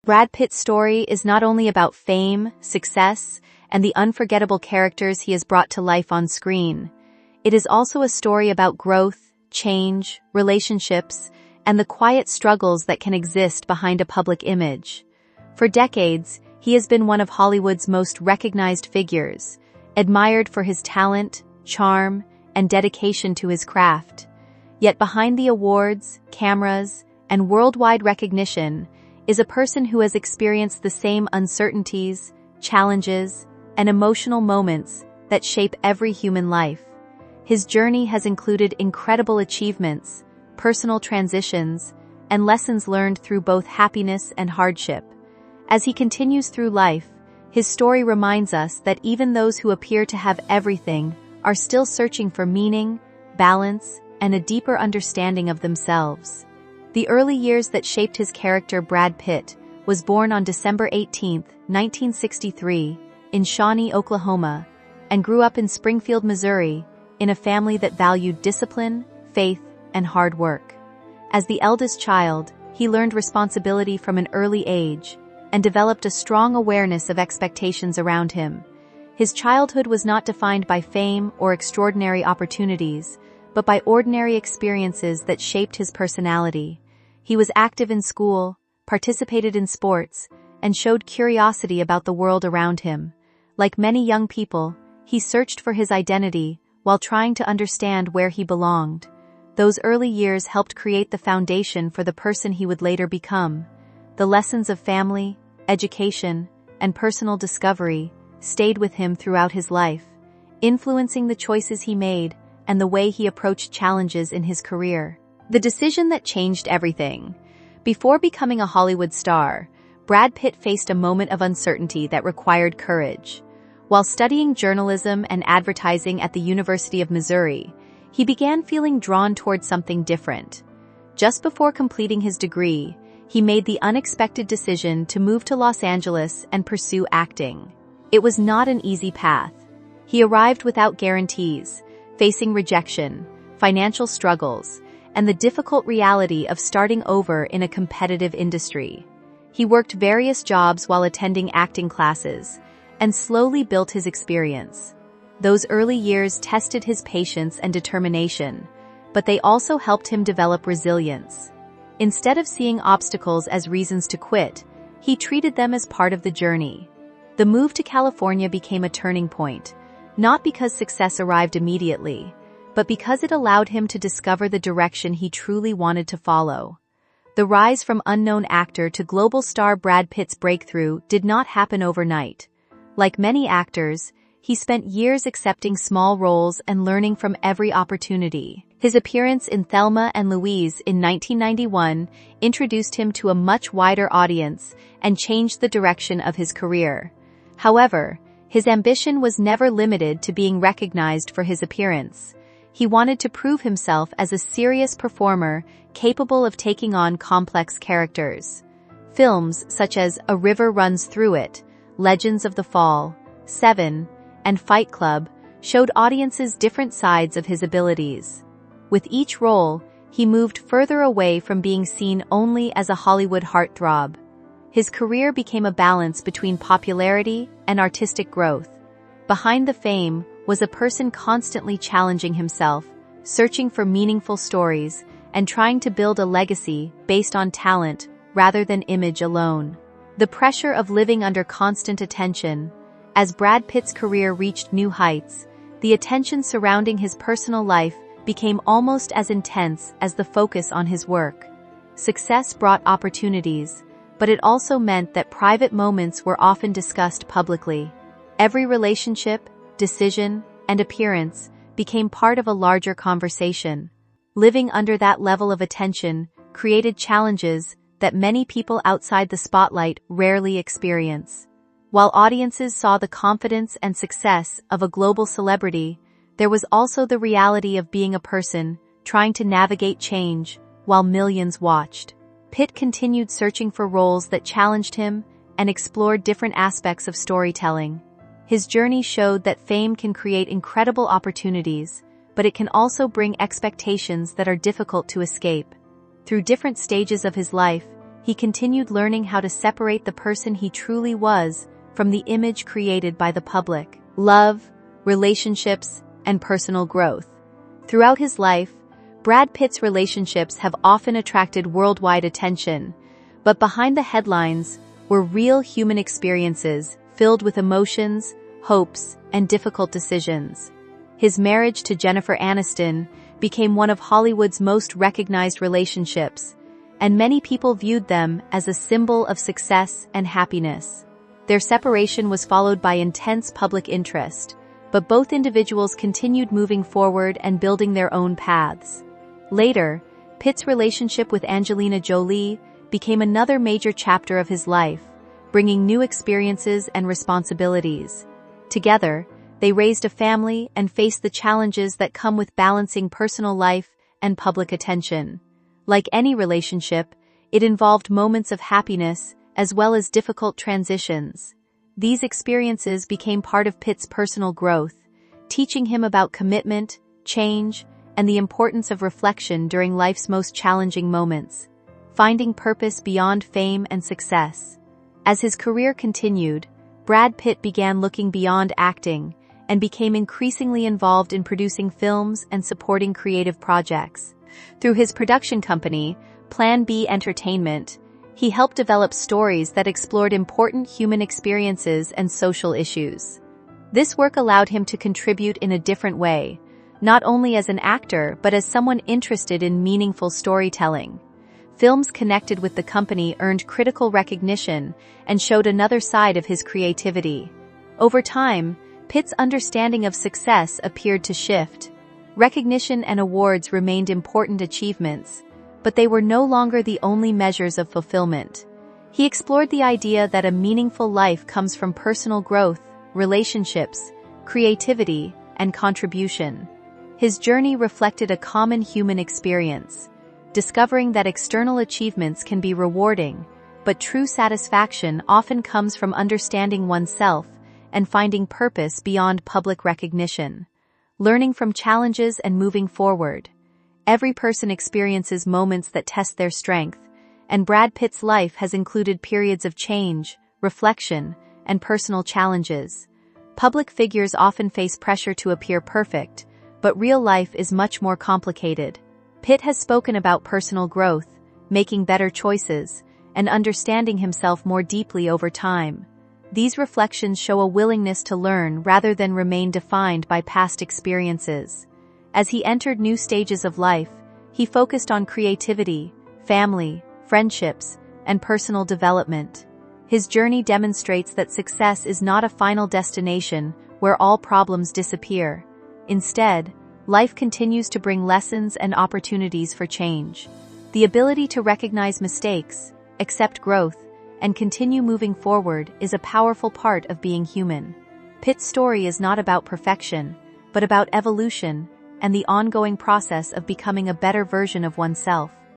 Brad Pitt's story is not only about fame, success, and the unforgettable characters he has brought to life on screen. It is also a story about growth, change, relationships, and the quiet struggles that can exist behind a public image. For decades, he has been one of Hollywood's most recognized figures, admired for his talent, charm, and dedication to his craft. Yet behind the awards, cameras, and worldwide recognition is a person who has experienced the same uncertainties, challenges, and emotional moments that shape every human life. His journey has included incredible achievements, personal transitions, and lessons learned through both happiness and hardship. As he continues through life, his story reminds us that even those who appear to have everything are still searching for meaning, balance, and a deeper understanding of themselves. The early years that shaped his character Brad Pitt was born on December 18, 1963, in Shawnee, Oklahoma, and grew up in Springfield, Missouri, in a family that valued discipline, faith, and hard work. As the eldest child, he learned responsibility from an early age and developed a strong awareness of expectations around him. His childhood was not defined by fame or extraordinary opportunities, but by ordinary experiences that shaped his personality. He was active in school, participated in sports, and showed curiosity about the world around him. Like many young people, he searched for his identity while trying to understand where he belonged. Those early years helped create the foundation for the person he would later become. The lessons of family, education, and personal discovery stayed with him throughout his life, influencing the choices he made and the way he approached challenges in his career. The decision that changed everything. Before becoming a Hollywood star, Brad Pitt faced a moment of uncertainty that required courage. While studying journalism and advertising at the University of Missouri, he began feeling drawn towards something different. Just before completing his degree, he made the unexpected decision to move to Los Angeles and pursue acting. It was not an easy path. He arrived without guarantees, facing rejection, financial struggles, and the difficult reality of starting over in a competitive industry. He worked various jobs while attending acting classes, and slowly built his experience. Those early years tested his patience and determination, but they also helped him develop resilience. Instead of seeing obstacles as reasons to quit, he treated them as part of the journey. The move to California became a turning point, not because success arrived immediately, but because it allowed him to discover the direction he truly wanted to follow. The rise from unknown actor to global star Brad Pitt's breakthrough did not happen overnight. Like many actors, he spent years accepting small roles and learning from every opportunity. His appearance in Thelma and Louise in 1991 introduced him to a much wider audience and changed the direction of his career. However, his ambition was never limited to being recognized for his appearance. He wanted to prove himself as a serious performer capable of taking on complex characters. Films such as A River Runs Through It, Legends of the Fall, Seven, and Fight Club showed audiences different sides of his abilities. With each role, he moved further away from being seen only as a Hollywood heartthrob. His career became a balance between popularity and artistic growth. Behind the fame was a person constantly challenging himself, searching for meaningful stories, and trying to build a legacy based on talent rather than image alone. The pressure of living under constant attention. As Brad Pitt's career reached new heights, the attention surrounding his personal life became almost as intense as the focus on his work. Success brought opportunities, but it also meant that private moments were often discussed publicly. Every relationship, decision, and appearance became part of a larger conversation. Living under that level of attention created challenges that many people outside the spotlight rarely experience. While audiences saw the confidence and success of a global celebrity, there was also the reality of being a person trying to navigate change while millions watched. Pitt continued searching for roles that challenged him and explored different aspects of storytelling. His journey showed that fame can create incredible opportunities, but it can also bring expectations that are difficult to escape. Through different stages of his life, he continued learning how to separate the person he truly was from the image created by the public. Love, relationships, and personal growth. Throughout his life, Brad Pitt's relationships have often attracted worldwide attention, but behind the headlines were real human experiences filled with emotions, hopes, and difficult decisions. His marriage to Jennifer Aniston became one of Hollywood's most recognized relationships, and many people viewed them as a symbol of success and happiness. Their separation was followed by intense public interest, but both individuals continued moving forward and building their own paths. Later, Pitt's relationship with Angelina Jolie became another major chapter of his life, bringing new experiences and responsibilities. Together, they raised a family and faced the challenges that come with balancing personal life and public attention. Like any relationship, it involved moments of happiness as well as difficult transitions. These experiences became part of Pitt's personal growth, teaching him about commitment, change, and the importance of reflection during life's most challenging moments, finding purpose beyond fame and success. As his career continued, Brad Pitt began looking beyond acting and became increasingly involved in producing films and supporting creative projects. Through his production company, Plan B Entertainment, he helped develop stories that explored important human experiences and social issues. This work allowed him to contribute in a different way, not only as an actor but as someone interested in meaningful storytelling. Films connected with the company earned critical recognition and showed another side of his creativity. Over time, Pitt's understanding of success appeared to shift. Recognition and awards remained important achievements, but they were no longer the only measures of fulfillment. He explored the idea that a meaningful life comes from personal growth, relationships, creativity, and contribution. His journey reflected a common human experience, discovering that external achievements can be rewarding, but true satisfaction often comes from understanding oneself and finding purpose beyond public recognition. Learning from challenges and moving forward. Every person experiences moments that test their strength, and Brad Pitt's life has included periods of change, reflection, and personal challenges. Public figures often face pressure to appear perfect, but real life is much more complicated. Pitt has spoken about personal growth, making better choices, and understanding himself more deeply over time. These reflections show a willingness to learn rather than remain defined by past experiences. As he entered new stages of life, he focused on creativity, family, friendships, and personal development. His journey demonstrates that success is not a final destination where all problems disappear. Instead, life continues to bring lessons and opportunities for change. The ability to recognize mistakes, accept growth, and continue moving forward is a powerful part of being human. Pitt's story is not about perfection, but about evolution and the ongoing process of becoming a better version of oneself.